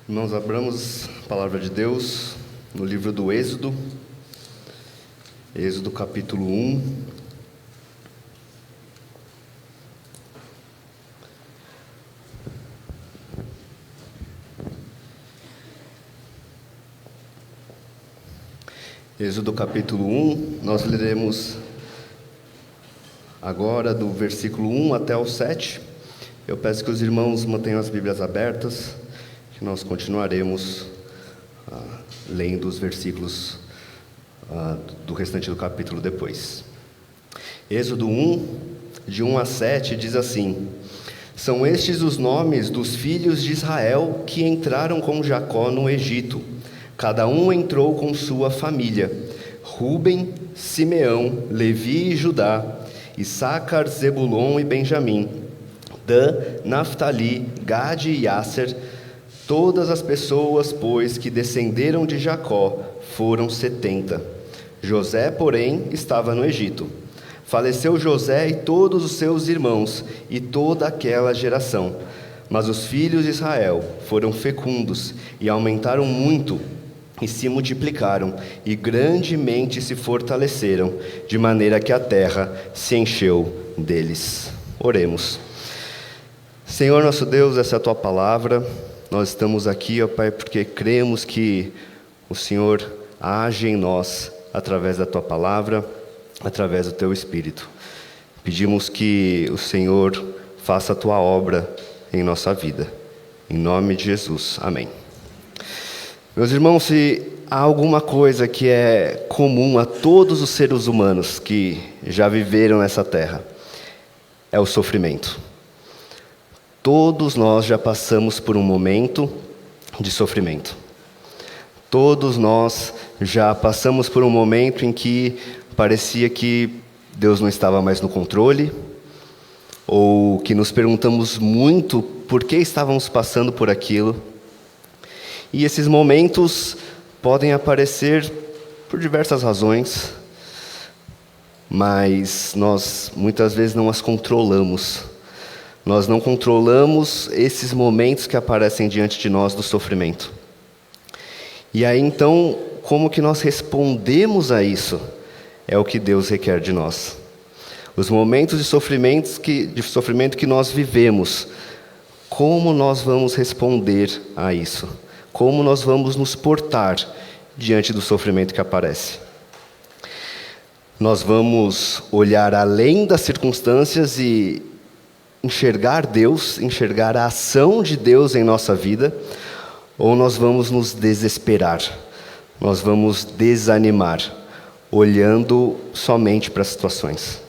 Irmãos, abramos a palavra de Deus no livro do Êxodo, Êxodo capítulo 1. Êxodo capítulo 1, nós leremos agora do versículo 1 até o 7. Eu peço que os irmãos mantenham as Bíblias abertas, que nós continuaremos lendo os versículos do restante do capítulo depois. Êxodo 1, de 1 a 7, diz assim: São estes os nomes dos filhos de Israel que entraram com Jacó no Egito. Cada um entrou com sua família: Ruben, Simeão, Levi e Judá, Issacar, Zebulon e Benjamim, Dan, Naftali, Gade e Asser. Todas as pessoas, pois, que descenderam de Jacó foram 70. José, porém, estava no Egito. Faleceu José e todos os seus irmãos e toda aquela geração. Mas os filhos de Israel foram fecundos e aumentaram muito, e se multiplicaram, e grandemente se fortaleceram, de maneira que a terra se encheu deles. Oremos. Senhor nosso Deus, essa é a Tua palavra. Nós estamos aqui, ó Pai, porque cremos que o Senhor age em nós, através da Tua palavra, através do Teu Espírito. Pedimos que o Senhor faça a Tua obra em nossa vida. Em nome de Jesus. Amém. Meus irmãos, se há alguma coisa que é comum a todos os seres humanos que já viveram nessa terra, é o sofrimento. Todos nós já passamos por um momento de sofrimento. Todos nós já passamos por um momento em que parecia que Deus não estava mais no controle, ou que nos perguntamos muito por que estávamos passando por aquilo. E esses momentos podem aparecer por diversas razões, mas nós muitas vezes não as controlamos. Nós não controlamos esses momentos que aparecem diante de nós do sofrimento. E aí então, como que nós respondemos a isso? É o que Deus requer de nós. Os momentos de sofrimento que nós vivemos, como nós vamos responder a isso? Como nós vamos nos portar diante do sofrimento que aparece? Nós vamos olhar além das circunstâncias e enxergar Deus, enxergar a ação de Deus em nossa vida, ou nós vamos nos desesperar, nós vamos desanimar, olhando somente para as situações?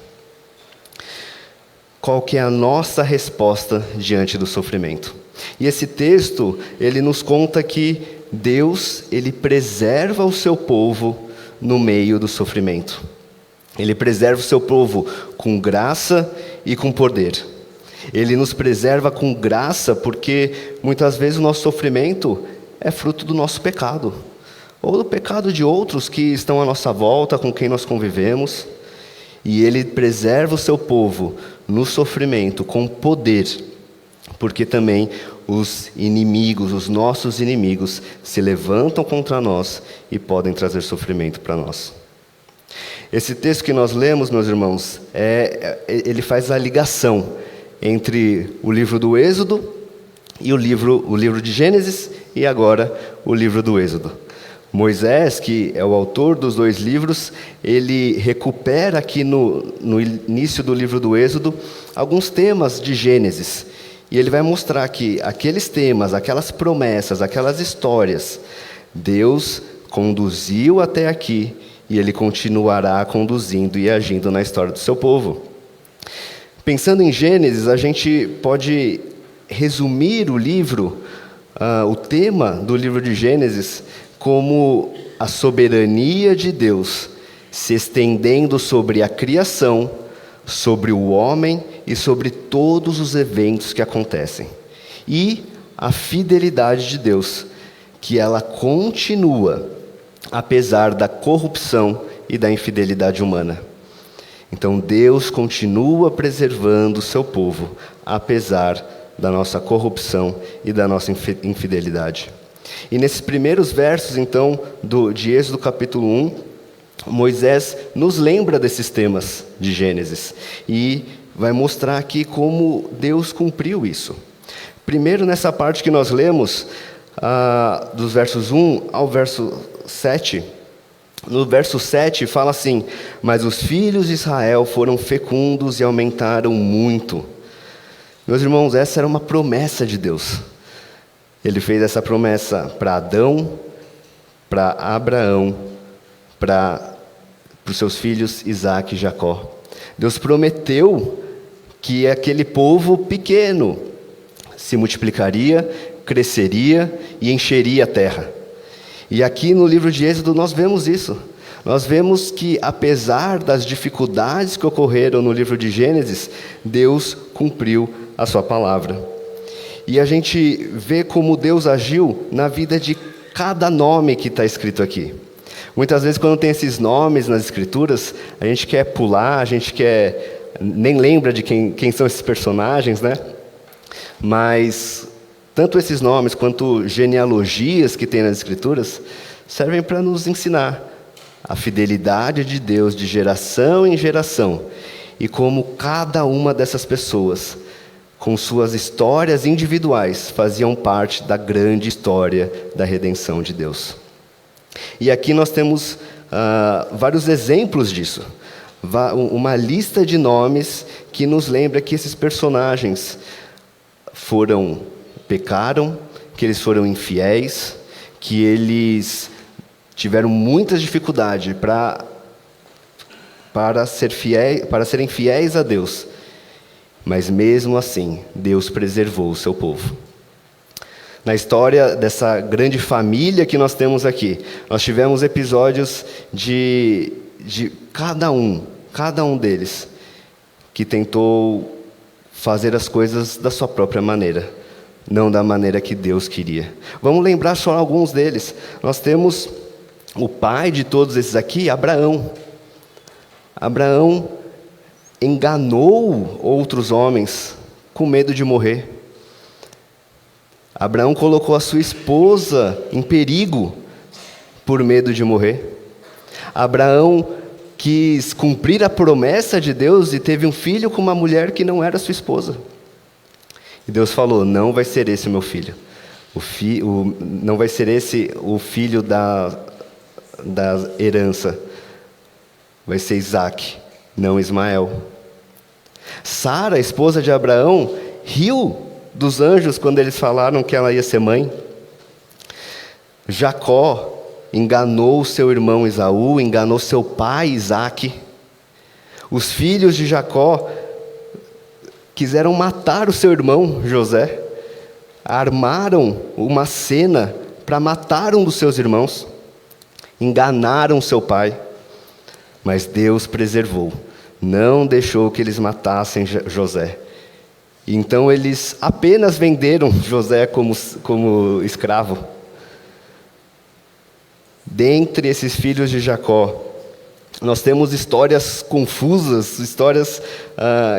Qual que é a nossa resposta diante do sofrimento? E esse texto, ele nos conta que Deus, ele preserva o seu povo no meio do sofrimento. Ele preserva o seu povo com graça e com poder. Ele nos preserva com graça porque muitas vezes o nosso sofrimento é fruto do nosso pecado, ou do pecado de outros que estão à nossa volta, com quem nós convivemos. E Ele preserva o seu povo no sofrimento com poder, porque também os inimigos, os nossos inimigos, se levantam contra nós e podem trazer sofrimento para nós. Esse texto que nós lemos, meus irmãos, ele faz a ligação entre o livro do Êxodo e o livro de Gênesis, e agora o livro do Êxodo. Moisés, que é o autor dos dois livros, ele recupera aqui no início do livro do Êxodo alguns temas de Gênesis. E ele vai mostrar que aqueles temas, aquelas promessas, aquelas histórias, Deus conduziu até aqui e Ele continuará conduzindo e agindo na história do seu povo. Pensando em Gênesis, a gente pode resumir o livro, o tema do livro de Gênesis, como a soberania de Deus se estendendo sobre a criação, sobre o homem e sobre todos os eventos que acontecem. E a fidelidade de Deus, que ela continua, apesar da corrupção e da infidelidade humana. Então Deus continua preservando o seu povo, apesar da nossa corrupção e da nossa infidelidade. E nesses primeiros versos, então, de Êxodo capítulo 1, Moisés nos lembra desses temas de Gênesis e vai mostrar aqui como Deus cumpriu isso. Primeiro, nessa parte que nós lemos, dos versos 1 ao verso 7, no verso 7 fala assim: mas os filhos de Israel foram fecundos e aumentaram muito. Meus irmãos, essa era uma promessa de Deus. Ele fez essa promessa para Adão, para Abraão, para os seus filhos Isaac e Jacó. Deus prometeu que aquele povo pequeno se multiplicaria, cresceria e encheria a terra. E aqui no livro de Êxodo nós vemos isso. Nós vemos que, apesar das dificuldades que ocorreram no livro de Gênesis, Deus cumpriu a sua palavra. E a gente vê como Deus agiu na vida de cada nome que está escrito aqui. Muitas vezes, quando tem esses nomes nas Escrituras, a gente quer pular, a gente nem lembra de quem são esses personagens, né? Mas tanto esses nomes quanto genealogias que tem nas Escrituras servem para nos ensinar a fidelidade de Deus de geração em geração e como cada uma dessas pessoas, com suas histórias individuais, faziam parte da grande história da redenção de Deus. E aqui nós temos vários exemplos disso. Uma lista de nomes que nos lembra que esses personagens pecaram, que eles foram infiéis, que eles tiveram muita dificuldade para serem fiéis a Deus. Mas mesmo assim, Deus preservou o seu povo. Na história dessa grande família que nós temos aqui, nós tivemos episódios de cada um deles, que tentou fazer as coisas da sua própria maneira, não da maneira que Deus queria. Vamos lembrar só alguns deles. Nós temos o pai de todos esses aqui, Abraão. Abraão enganou outros homens com medo de morrer. Abraão colocou a sua esposa em perigo por medo de morrer. Abraão quis cumprir a promessa de Deus e teve um filho com uma mulher que não era sua esposa. E Deus falou: não vai ser esse o meu filho. Não vai ser esse o filho da herança. Vai ser Isaac, não Ismael. Sara, a esposa de Abraão, riu dos anjos quando eles falaram que ela ia ser mãe. Jacó enganou seu irmão Esaú, enganou seu pai Isaac. Os filhos de Jacó quiseram matar o seu irmão José. Armaram uma cena para matar um dos seus irmãos. Enganaram seu pai. Mas Deus preservou. Não deixou que eles matassem José. Então eles apenas venderam José como escravo. Dentre esses filhos de Jacó, nós temos histórias confusas, histórias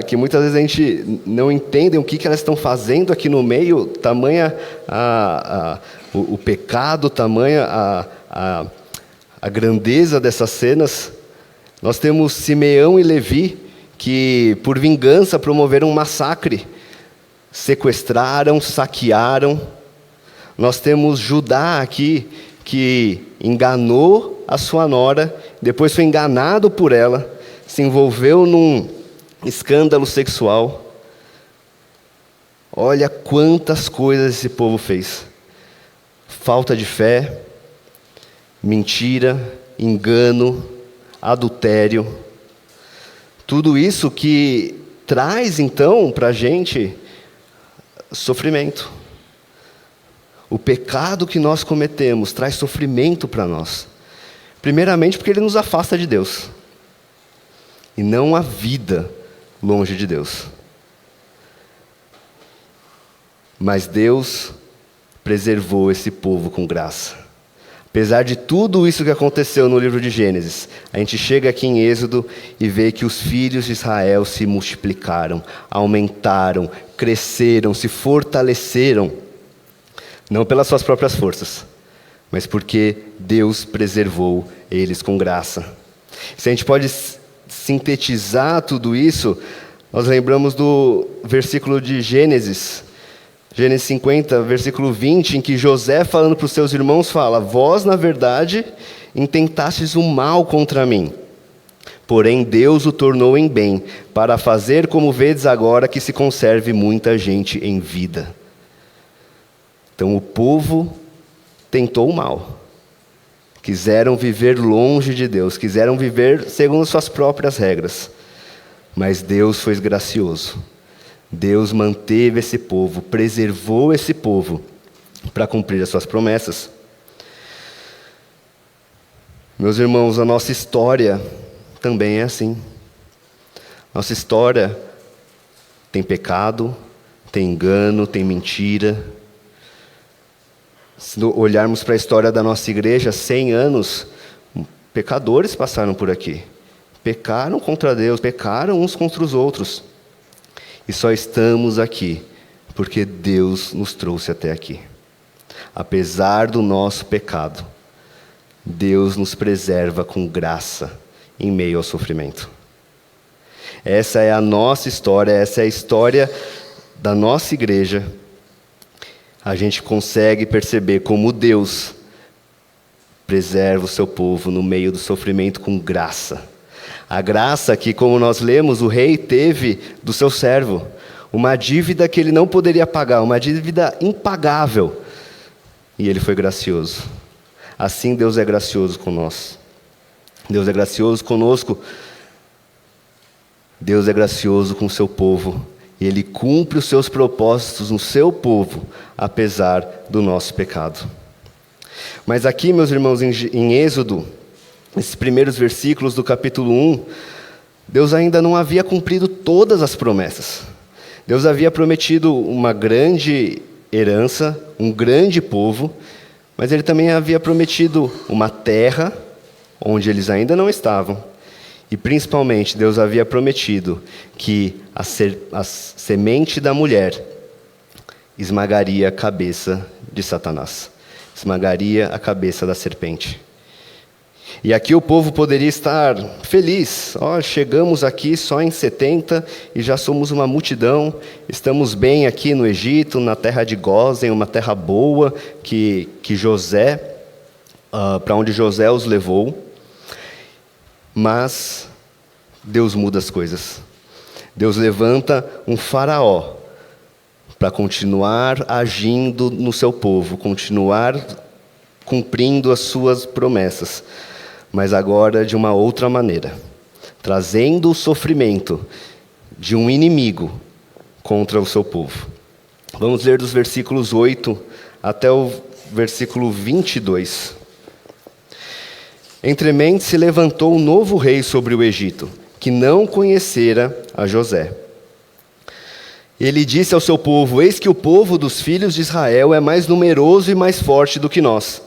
que muitas vezes a gente não entende o que elas estão fazendo aqui no meio, tamanha o pecado, tamanha a grandeza dessas cenas. Nós temos Simeão e Levi, que por vingança promoveram um massacre, sequestraram, saquearam. Nós temos Judá aqui, que enganou a sua nora, depois foi enganado por ela, se envolveu num escândalo sexual. Olha quantas coisas esse povo fez. Falta de fé, mentira, engano, adultério. Tudo isso que traz, então, para a gente sofrimento. O pecado que nós cometemos traz sofrimento para nós. Primeiramente porque ele nos afasta de Deus. E não a vida longe de Deus. Mas Deus preservou esse povo com graça. Apesar de tudo isso que aconteceu no livro de Gênesis, a gente chega aqui em Êxodo e vê que os filhos de Israel se multiplicaram, aumentaram, cresceram, se fortaleceram. não pelas suas próprias forças, mas porque Deus preservou eles com graça. Se a gente pode sintetizar tudo isso, nós lembramos do versículo de Gênesis 50, versículo 20, em que José, falando para os seus irmãos, fala: vós, na verdade, intentastes o mal contra mim, porém Deus o tornou em bem, para fazer como vedes agora, que se conserve muita gente em vida. Então o povo tentou o mal, quiseram viver longe de Deus, quiseram viver segundo suas próprias regras, mas Deus foi gracioso. Deus manteve esse povo, preservou esse povo para cumprir as suas promessas. Meus irmãos, a nossa história também é assim. Nossa história tem pecado, tem engano, tem mentira. Se olharmos para a história da nossa igreja, 100 anos, pecadores passaram por aqui. Pecaram contra Deus, pecaram uns contra os outros. E só estamos aqui porque Deus nos trouxe até aqui. Apesar do nosso pecado, Deus nos preserva com graça em meio ao sofrimento. Essa é a nossa história, essa é a história da nossa igreja. A gente consegue perceber como Deus preserva o seu povo no meio do sofrimento com graça. A graça que, como nós lemos, o rei teve do seu servo, uma dívida que ele não poderia pagar, uma dívida impagável, e ele foi gracioso. Assim Deus é gracioso com nós. Deus é gracioso conosco. Deus é gracioso com o seu povo, e Ele cumpre os seus propósitos no seu povo, apesar do nosso pecado. Mas aqui, meus irmãos, em Êxodo, esses primeiros versículos do capítulo 1, Deus ainda não havia cumprido todas as promessas. Deus havia prometido uma grande herança, um grande povo, mas Ele também havia prometido uma terra onde eles ainda não estavam. E principalmente, Deus havia prometido que a semente da mulher esmagaria a cabeça de Satanás, esmagaria a cabeça da serpente. E aqui o povo poderia estar feliz. Chegamos aqui só em 70 e já somos uma multidão. Estamos bem aqui no Egito, na terra de Gósen, uma terra boa que José, para onde José os levou. Mas Deus muda as coisas. Deus levanta um faraó para continuar agindo no seu povo, continuar cumprindo as suas promessas, mas agora de uma outra maneira, trazendo o sofrimento de um inimigo contra o seu povo. Vamos ler dos versículos 8 até o versículo 22. Entremente se levantou um novo rei sobre o Egito, que não conhecera a José. Ele disse ao seu povo: eis que o povo dos filhos de Israel é mais numeroso e mais forte do que nós.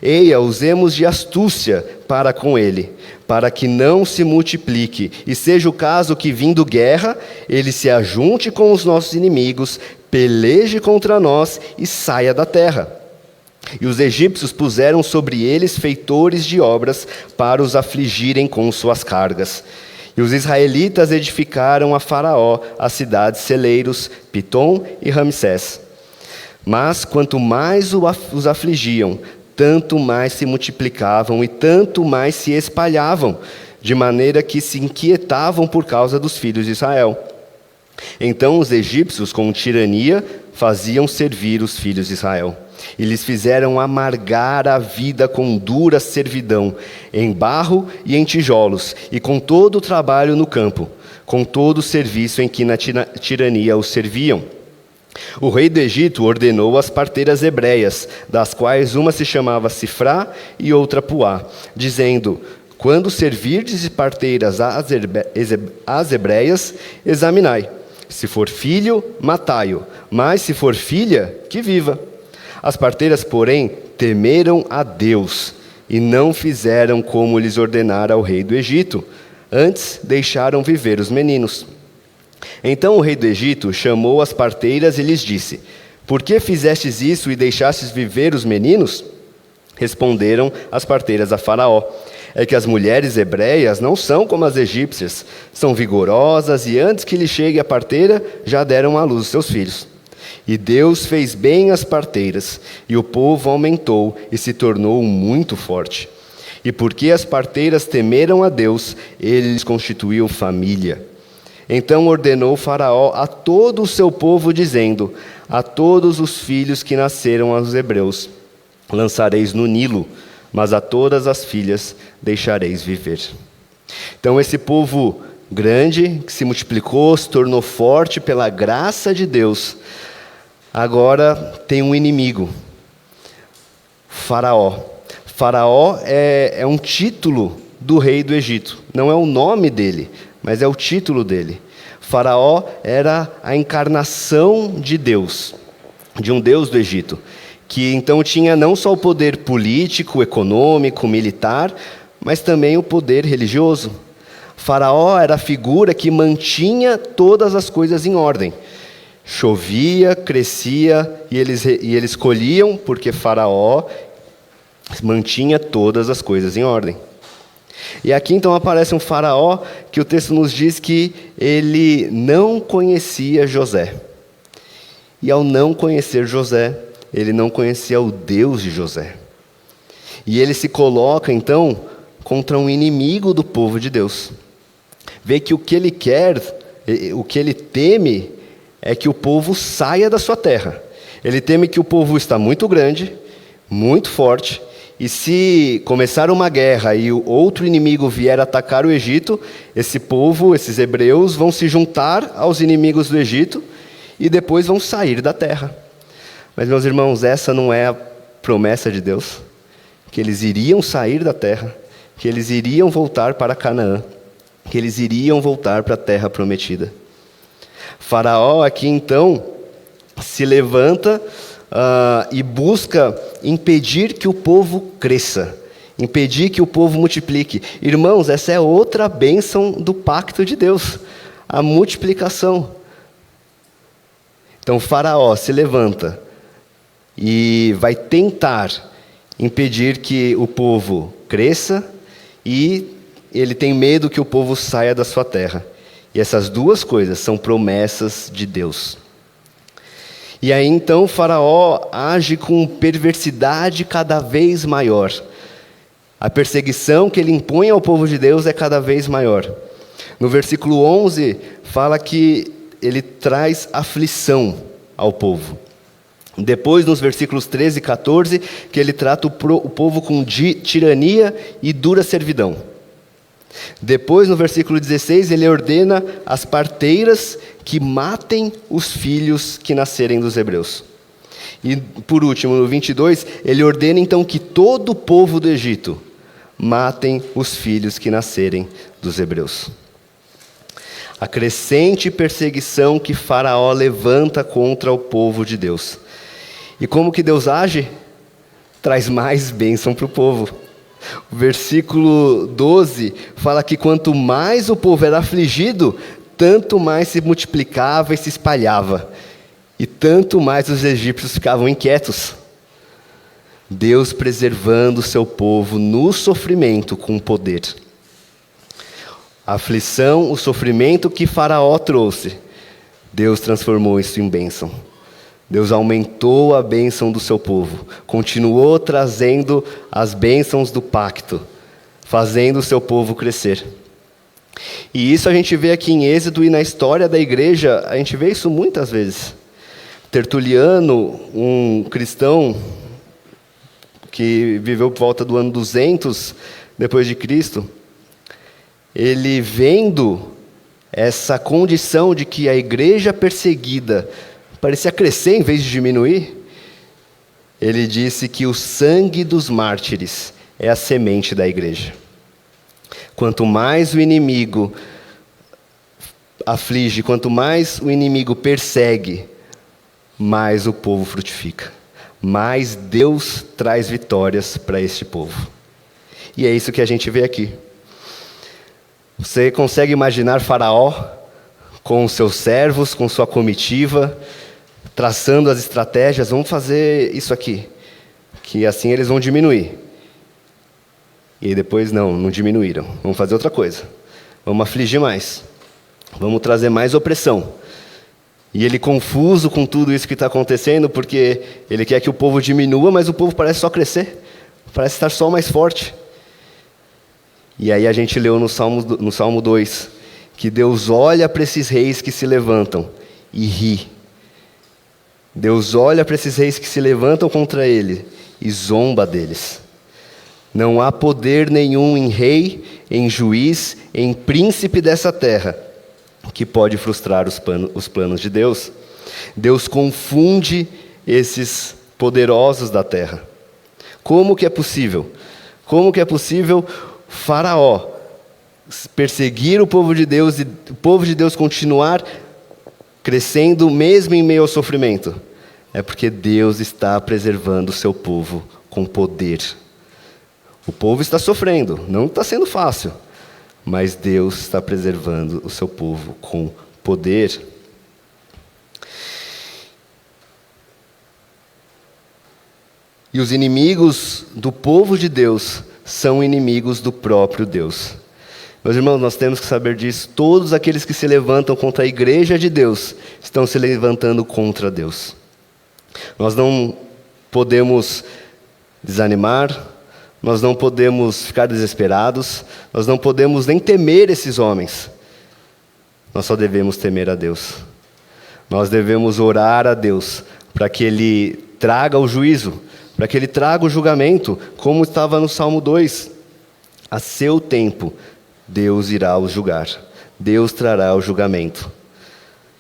Eia, usemos de astúcia para com ele, para que não se multiplique, e seja o caso que, vindo guerra, ele se ajunte com os nossos inimigos, peleje contra nós e saia da terra. E os egípcios puseram sobre eles feitores de obras para os afligirem com suas cargas. E os israelitas edificaram a Faraó as cidades celeiros, Pitom e Ramsés. Mas quanto mais os afligiam, tanto mais se multiplicavam e tanto mais se espalhavam, de maneira que se inquietavam por causa dos filhos de Israel. Então os egípcios, com tirania, faziam servir os filhos de Israel. E lhes fizeram amargar a vida com dura servidão, em barro e em tijolos, e com todo o trabalho no campo, com todo o serviço em que na tirania os serviam. O rei do Egito ordenou as parteiras hebreias, das quais uma se chamava Sifrá e outra Puá, dizendo: quando servirdes parteiras às hebreias, examinai. Se for filho, matai-o, mas se for filha, que viva. As parteiras, porém, temeram a Deus e não fizeram como lhes ordenara o rei do Egito. Antes, deixaram viver os meninos. Então o rei do Egito chamou as parteiras e lhes disse: Por que fizestes isso e deixastes viver os meninos? Responderam as parteiras a Faraó: é que as mulheres hebreias não são como as egípcias, são vigorosas e antes que lhe chegue a parteira, já deram à luz os seus filhos. E Deus fez bem às parteiras, e o povo aumentou e se tornou muito forte. E porque as parteiras temeram a Deus, ele lhes constituiu família. Então ordenou Faraó a todo o seu povo, dizendo: a todos os filhos que nasceram aos hebreus lançareis no Nilo, mas a todas as filhas deixareis viver. Então esse povo grande, que se multiplicou, se tornou forte pela graça de Deus, agora tem um inimigo, Faraó. Faraó é um título do rei do Egito, não é o nome dele, mas é o título dele. Faraó era a encarnação de Deus, de um Deus do Egito, que então tinha não só o poder político, econômico, militar, mas também o poder religioso. Faraó era a figura que mantinha todas as coisas em ordem. Chovia, crescia e eles colhiam, porque Faraó mantinha todas as coisas em ordem. E aqui então aparece um Faraó que o texto nos diz que ele não conhecia José. E ao não conhecer José, ele não conhecia o Deus de José. E ele se coloca então contra um inimigo do povo de Deus. Vê que o que ele quer, o que ele teme, é que o povo saia da sua terra. Ele teme que o povo está muito grande, muito forte, e se começar uma guerra e o outro inimigo vier atacar o Egito, esse povo, esses hebreus, vão se juntar aos inimigos do Egito e depois vão sair da terra. Mas, meus irmãos, essa não é a promessa de Deus, que eles iriam sair da terra, que eles iriam voltar para Canaã, que eles iriam voltar para a terra prometida. Faraó aqui então se levanta e busca impedir que o povo cresça, impedir que o povo multiplique. Irmãos, essa é outra bênção do pacto de Deus, a multiplicação. Então Faraó se levanta e vai tentar impedir que o povo cresça, e ele tem medo que o povo saia da sua terra. E essas duas coisas são promessas de Deus. E aí então Faraó age com perversidade cada vez maior. A perseguição que ele impõe ao povo de Deus é cada vez maior. No versículo 11 fala que ele traz aflição ao povo. Depois, nos versículos 13 e 14, que ele trata o povo com tirania e dura servidão. Depois, no versículo 16, ele ordena às parteiras que matem os filhos que nascerem dos hebreus. E, por último, no 22, ele ordena então que todo o povo do Egito matem os filhos que nascerem dos hebreus. A crescente perseguição que Faraó levanta contra o povo de Deus. E como que Deus age? Traz mais bênção para o povo. O versículo 12 fala que quanto mais o povo era afligido, tanto mais se multiplicava e se espalhava. E tanto mais os egípcios ficavam inquietos. Deus preservando o seu povo no sofrimento com poder. A aflição, o sofrimento que Faraó trouxe, Deus transformou isso em bênção. Deus aumentou a bênção do seu povo, continuou trazendo as bênçãos do pacto, fazendo o seu povo crescer. E isso a gente vê aqui em Êxodo, e na história da igreja, a gente vê isso muitas vezes. Tertuliano, um cristão que viveu por volta do ano 200 depois de Cristo, ele vendo essa condição de que a igreja perseguida parecia crescer em vez de diminuir, ele disse que o sangue dos mártires é a semente da igreja. Quanto mais o inimigo aflige, quanto mais o inimigo persegue, mais o povo frutifica. Mais Deus traz vitórias para este povo. E é isso que a gente vê aqui. Você consegue imaginar Faraó com seus servos, com sua comitiva, traçando as estratégias, vamos fazer isso aqui, que assim eles vão diminuir. E aí depois, não diminuíram, vamos fazer outra coisa, vamos afligir mais, vamos trazer mais opressão. E ele confuso com tudo isso que está acontecendo, porque ele quer que o povo diminua, mas o povo parece só crescer, parece estar só mais forte. E aí a gente leu no Salmo 2, que Deus olha para esses reis que se levantam e ri. Deus olha para esses reis que se levantam contra ele e zomba deles. Não há poder nenhum em rei, em juiz, em príncipe dessa terra, que pode frustrar os planos de Deus. Deus confunde esses poderosos da terra. Como que é possível? Como que é possível Faraó perseguir o povo de Deus e o povo de Deus continuar crescendo mesmo em meio ao sofrimento? É porque Deus está preservando o seu povo com poder. O povo está sofrendo, não está sendo fácil, mas Deus está preservando o seu povo com poder. E os inimigos do povo de Deus são inimigos do próprio Deus. Meus irmãos, nós temos que saber disso. Todos aqueles que se levantam contra a igreja de Deus estão se levantando contra Deus. Nós não podemos desanimar, nós não podemos ficar desesperados, nós não podemos nem temer esses homens. Nós só devemos temer a Deus. Nós devemos orar a Deus para que Ele traga o juízo, para que Ele traga o julgamento, como estava no Salmo 2. A seu tempo, Deus irá os julgar. Deus trará o julgamento.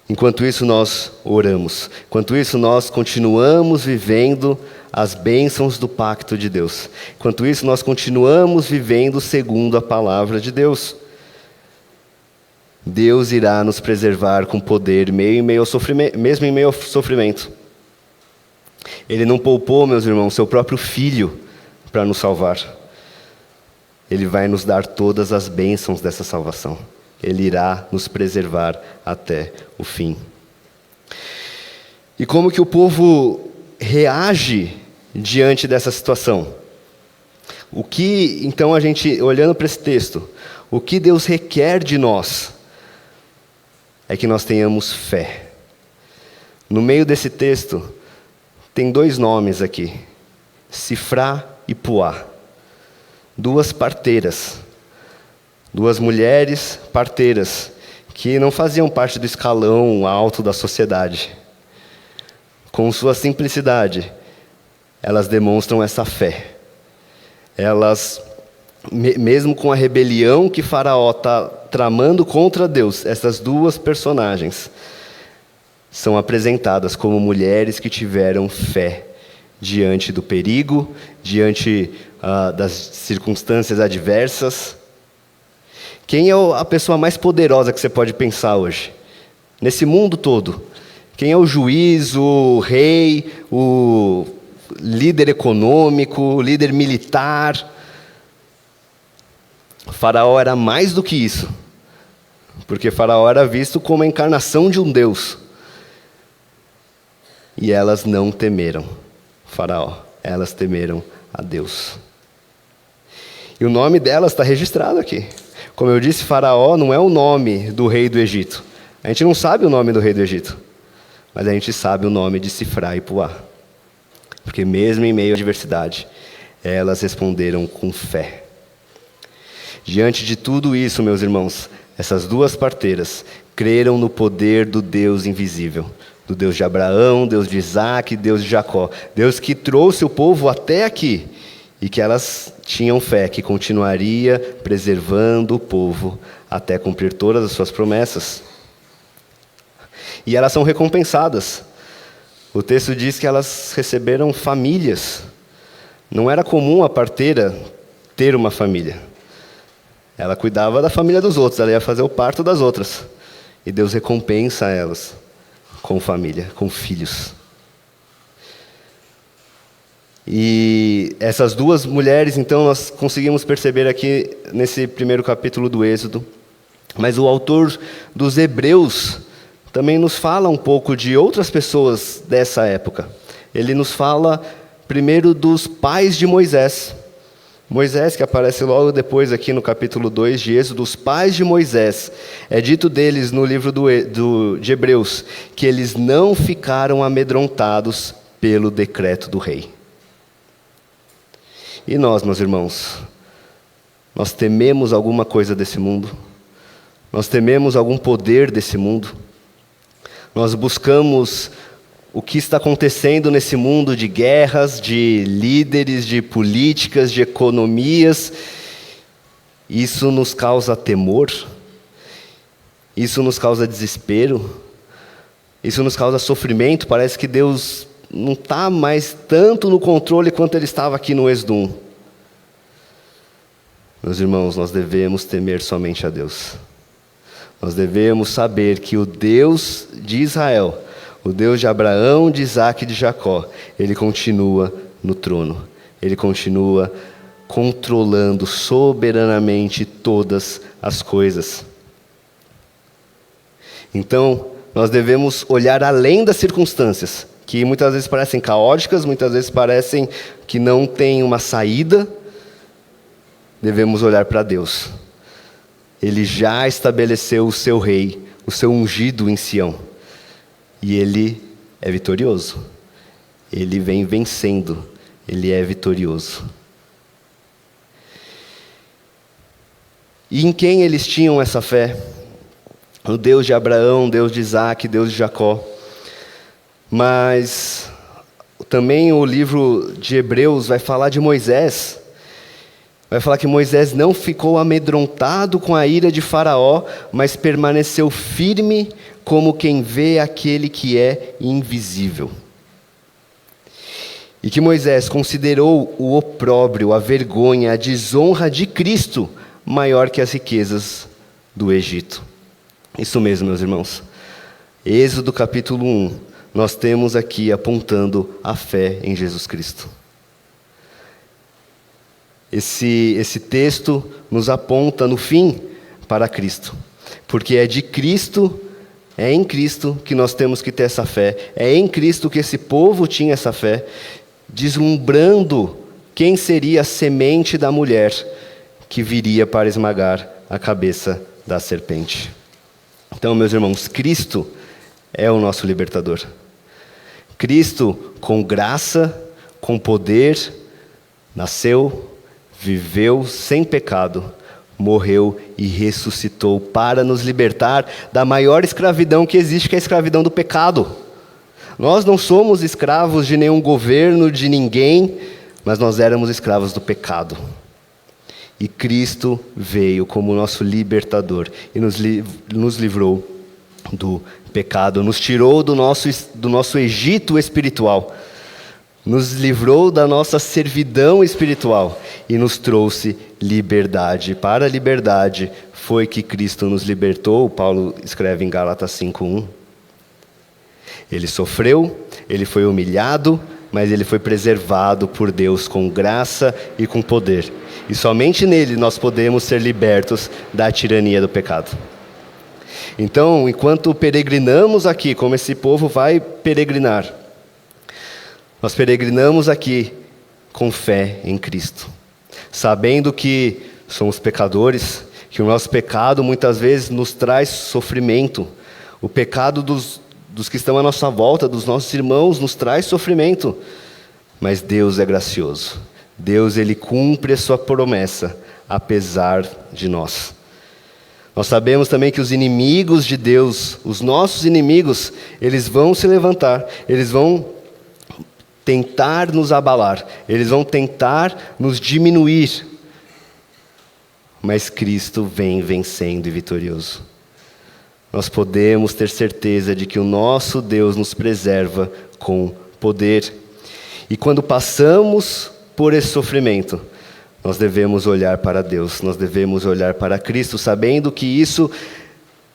Enquanto isso, nós oramos. Enquanto isso, nós continuamos vivendo as bênçãos do pacto de Deus. Enquanto isso, nós continuamos vivendo segundo a palavra de Deus. Deus irá nos preservar com poder, mesmo em meio ao sofrimento. Ele não poupou, meus irmãos, seu próprio filho para nos salvar. Ele vai nos dar todas as bênçãos dessa salvação. Ele irá nos preservar até o fim. E como que o povo reage diante dessa situação? O que, então, a gente, olhando para esse texto, o que Deus requer de nós é que nós tenhamos fé. No meio desse texto, tem dois nomes aqui, Sifrá e Puá. Duas parteiras, duas mulheres parteiras, que não faziam parte do escalão alto da sociedade. Com sua simplicidade, elas demonstram essa fé. Elas, mesmo com a rebelião que Faraó está tramando contra Deus, essas duas personagens são apresentadas como mulheres que tiveram fé diante do perigo, diante das circunstâncias adversas. Quem é a pessoa mais poderosa que você pode pensar hoje? Nesse mundo todo. Quem é o juiz, o rei, o líder econômico, o líder militar? Faraó era mais do que isso. Porque Faraó era visto como a encarnação de um Deus. E elas não temeram Faraó. Elas temeram a Deus. E o nome delas está registrado aqui. Como eu disse, Faraó não é o nome do rei do Egito. A gente não sabe o nome do rei do Egito. Mas a gente sabe o nome de Sifrá e Puá. Porque mesmo em meio à adversidade, elas responderam com fé. Diante de tudo isso, meus irmãos, essas duas parteiras creram no poder do Deus invisível. Do Deus de Abraão, Deus de Isaac, Deus de Jacó. Deus que trouxe o povo até aqui. E que elas tinham fé que continuaria preservando o povo até cumprir todas as suas promessas. E elas são recompensadas. O texto diz que elas receberam famílias. Não era comum a parteira ter uma família. Ela cuidava da família dos outros, ela ia fazer o parto das outras. E Deus recompensa elas com família, com filhos. E essas duas mulheres, então, nós conseguimos perceber aqui nesse primeiro capítulo do Êxodo. Mas o autor dos Hebreus também nos fala um pouco de outras pessoas dessa época. Ele nos fala primeiro dos pais de Moisés. Moisés, que aparece logo depois aqui no capítulo 2 de Êxodo, os pais de Moisés. É dito deles no livro de Hebreus, que eles não ficaram amedrontados pelo decreto do rei. E nós, meus irmãos, nós tememos alguma coisa desse mundo? Nós tememos algum poder desse mundo? Nós buscamos o que está acontecendo nesse mundo de guerras, de líderes, de políticas, de economias. Isso nos causa temor? Isso nos causa desespero? Isso nos causa sofrimento? Parece que Deus não está mais tanto no controle quanto Ele estava aqui no Êxodo 1. Meus irmãos, nós devemos temer somente a Deus. Nós devemos saber que o Deus de Israel, o Deus de Abraão, de Isaac e de Jacó, Ele continua no trono. Ele continua controlando soberanamente todas as coisas. Então, nós devemos olhar além das circunstâncias, que muitas vezes parecem caóticas, muitas vezes parecem que não têm uma saída. Devemos olhar para Deus. Ele já estabeleceu o seu rei, o seu ungido em Sião. E Ele é vitorioso. Ele vem vencendo. Ele é vitorioso. E em quem eles tinham essa fé? No Deus de Abraão, Deus de Isaac, Deus de Jacó. Mas também o livro de Hebreus vai falar de Moisés. Vai falar que Moisés não ficou amedrontado com a ira de Faraó, mas permaneceu firme como quem vê aquele que é invisível. E que Moisés considerou o opróbrio, a vergonha, a desonra de Cristo maior que as riquezas do Egito. Isso mesmo, meus irmãos. Êxodo capítulo 1, nós temos aqui apontando a fé em Jesus Cristo. Esse texto nos aponta, no fim, para Cristo. Porque é de Cristo, é em Cristo que nós temos que ter essa fé. É em Cristo que esse povo tinha essa fé, deslumbrando quem seria a semente da mulher que viria para esmagar a cabeça da serpente. Então, meus irmãos, Cristo é o nosso libertador. Cristo, com graça, com poder, nasceu, viveu sem pecado, morreu e ressuscitou para nos libertar da maior escravidão que existe, que é a escravidão do pecado. Nós não somos escravos de nenhum governo, de ninguém, mas nós éramos escravos do pecado. E Cristo veio como nosso libertador e nos livrou do pecado, nos tirou do nosso Egito espiritual, nos livrou da nossa servidão espiritual e nos trouxe liberdade. Para a liberdade foi que Cristo nos libertou. Paulo escreve em Gálatas 5:1. Ele sofreu, ele foi humilhado, mas ele foi preservado por Deus com graça e com poder. E somente nele nós podemos ser libertos da tirania do pecado. Então, enquanto peregrinamos aqui, como esse povo vai peregrinar, nós peregrinamos aqui com fé em Cristo, sabendo que somos pecadores, que o nosso pecado muitas vezes nos traz sofrimento. O pecado dos que estão à nossa volta, dos nossos irmãos, nos traz sofrimento. Mas Deus é gracioso. Deus, Ele cumpre a sua promessa, apesar de nós. Nós sabemos também que os inimigos de Deus, os nossos inimigos, eles vão se levantar, eles vão tentar nos abalar, eles vão tentar nos diminuir. Mas Cristo vem vencendo e vitorioso. Nós podemos ter certeza de que o nosso Deus nos preserva com poder. E quando passamos por esse sofrimento, nós devemos olhar para Deus, nós devemos olhar para Cristo, sabendo que isso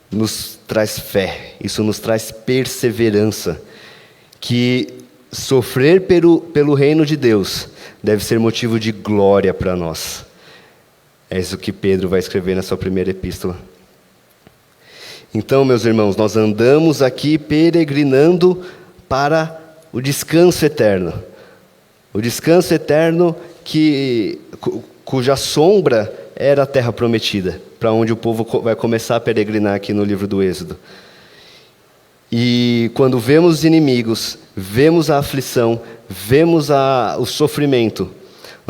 nos traz fé, isso nos traz perseverança, que sofrer pelo reino de Deus deve ser motivo de glória para nós. É isso que Pedro vai escrever na sua primeira epístola. Então, meus irmãos, nós andamos aqui peregrinando para o descanso eterno. O descanso eterno cuja sombra era a terra prometida, para onde o povo vai começar a peregrinar aqui no livro do Êxodo. E quando vemos os inimigos, vemos a aflição, vemos o sofrimento,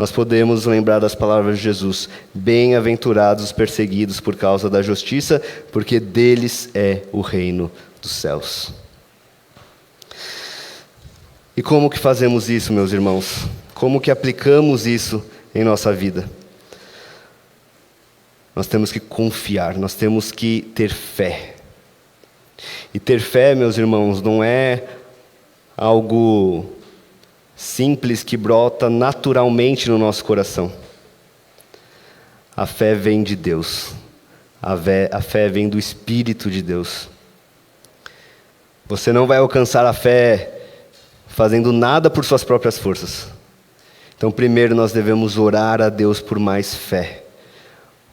nós podemos lembrar das palavras de Jesus: bem-aventurados os perseguidos por causa da justiça, porque deles é o reino dos céus. E como que fazemos isso, meus irmãos? Como que aplicamos isso em nossa vida? Nós temos que confiar, nós temos que ter fé. E ter fé, meus irmãos, não é algo simples que brota naturalmente no nosso coração. A fé vem de Deus. A fé vem do Espírito de Deus. Você não vai alcançar a fé fazendo nada por suas próprias forças. Então, primeiro nós devemos orar a Deus por mais fé.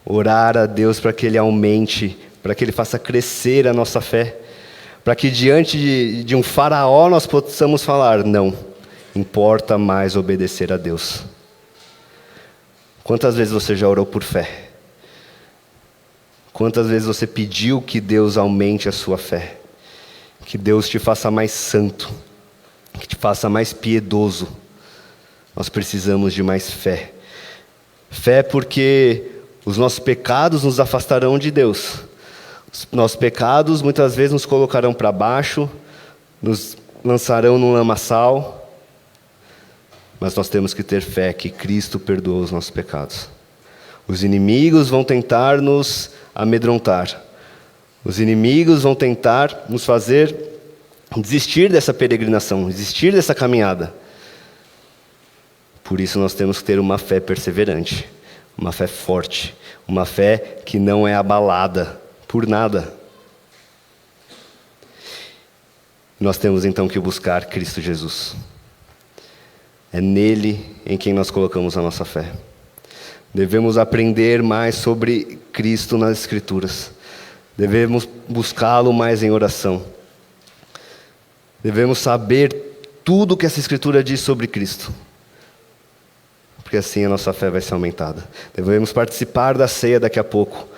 Orar a Deus para que Ele aumente, para que Ele faça crescer a nossa fé. Para que diante de um faraó nós possamos falar: não, importa mais obedecer a Deus. Quantas vezes você já orou por fé? Quantas vezes você pediu que Deus aumente a sua fé? Que Deus te faça mais santo, que te faça mais piedoso. Nós precisamos de mais fé. Fé porque os nossos pecados nos afastarão de Deus. Os nossos pecados muitas vezes nos colocarão para baixo, nos lançarão no lamaçal, mas nós temos que ter fé que Cristo perdoou os nossos pecados. Os inimigos vão tentar nos amedrontar. Os inimigos vão tentar nos fazer desistir dessa peregrinação, desistir dessa caminhada. Por isso nós temos que ter uma fé perseverante, uma fé forte, uma fé que não é abalada por nada. Nós temos então que buscar Cristo Jesus. É nele em quem nós colocamos a nossa fé. Devemos aprender mais sobre Cristo nas Escrituras. Devemos buscá-lo mais em oração. Devemos saber tudo o que essa Escritura diz sobre Cristo, porque assim a nossa fé vai ser aumentada. Devemos participar da ceia daqui a pouco,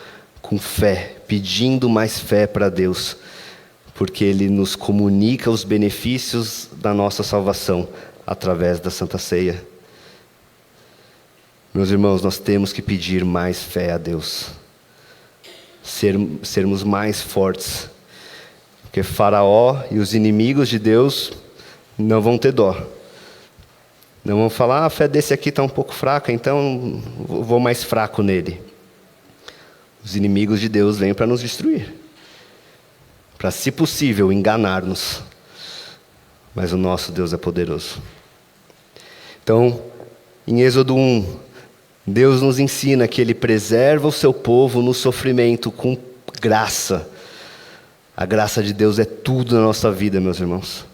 com fé, pedindo mais fé para Deus, porque Ele nos comunica os benefícios da nossa salvação através da Santa Ceia. Meus irmãos, nós temos que pedir mais fé a Deus, sermos mais fortes, porque Faraó e os inimigos de Deus não vão ter dó. Não vão falar: a fé desse aqui está um pouco fraca, então vou mais fraco nele. Os inimigos de Deus vêm para nos destruir, para, se possível, enganar-nos. Mas o nosso Deus é poderoso. Então, em Êxodo 1, Deus nos ensina que Ele preserva o seu povo no sofrimento com graça. A graça de Deus é tudo na nossa vida, meus irmãos.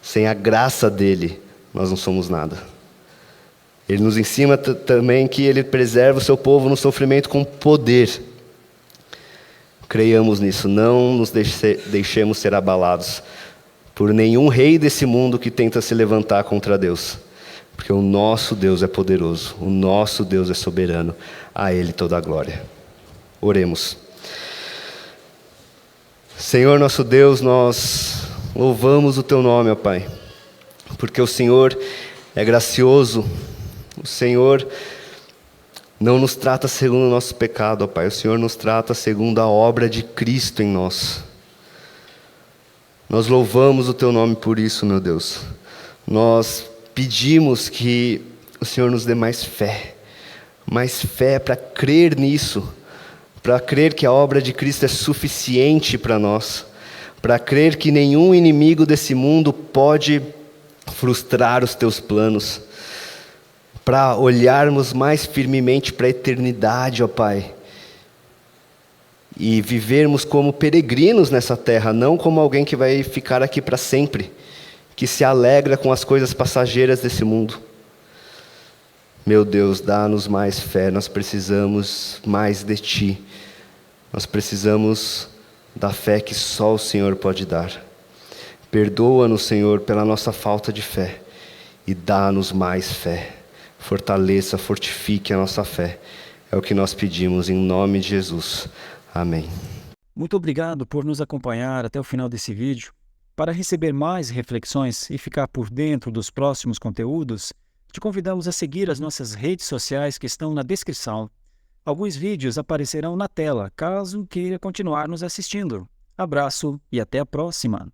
Sem a graça dEle, nós não somos nada. Ele nos ensina também que Ele preserva o seu povo no sofrimento com poder. Creiamos nisso, não nos deixemos ser abalados por nenhum rei desse mundo que tenta se levantar contra Deus. Porque o nosso Deus é poderoso, o nosso Deus é soberano, a Ele toda a glória. Oremos. Senhor nosso Deus, nós louvamos o Teu nome, ó Pai, porque o Senhor é gracioso. O Senhor não nos trata segundo o nosso pecado, ó Pai. O Senhor nos trata segundo a obra de Cristo em nós. Nós louvamos o Teu nome por isso, meu Deus. Nós pedimos que o Senhor nos dê mais fé para crer nisso, para crer que a obra de Cristo é suficiente para nós, para crer que nenhum inimigo desse mundo pode frustrar os Teus planos, para olharmos mais firmemente para a eternidade, ó Pai, e vivermos como peregrinos nessa terra, não como alguém que vai ficar aqui para sempre, que se alegra com as coisas passageiras desse mundo. Meu Deus, dá-nos mais fé, nós precisamos mais de Ti, nós precisamos da fé que só o Senhor pode dar. Perdoa-nos, Senhor, pela nossa falta de fé e dá-nos mais fé. Fortaleça, fortifique a nossa fé. É o que nós pedimos em nome de Jesus. Amém. Muito obrigado por nos acompanhar até o final desse vídeo. Para receber mais reflexões e ficar por dentro dos próximos conteúdos, te convidamos a seguir as nossas redes sociais que estão na descrição. Alguns vídeos aparecerão na tela, caso queira continuar nos assistindo. Abraço e até a próxima!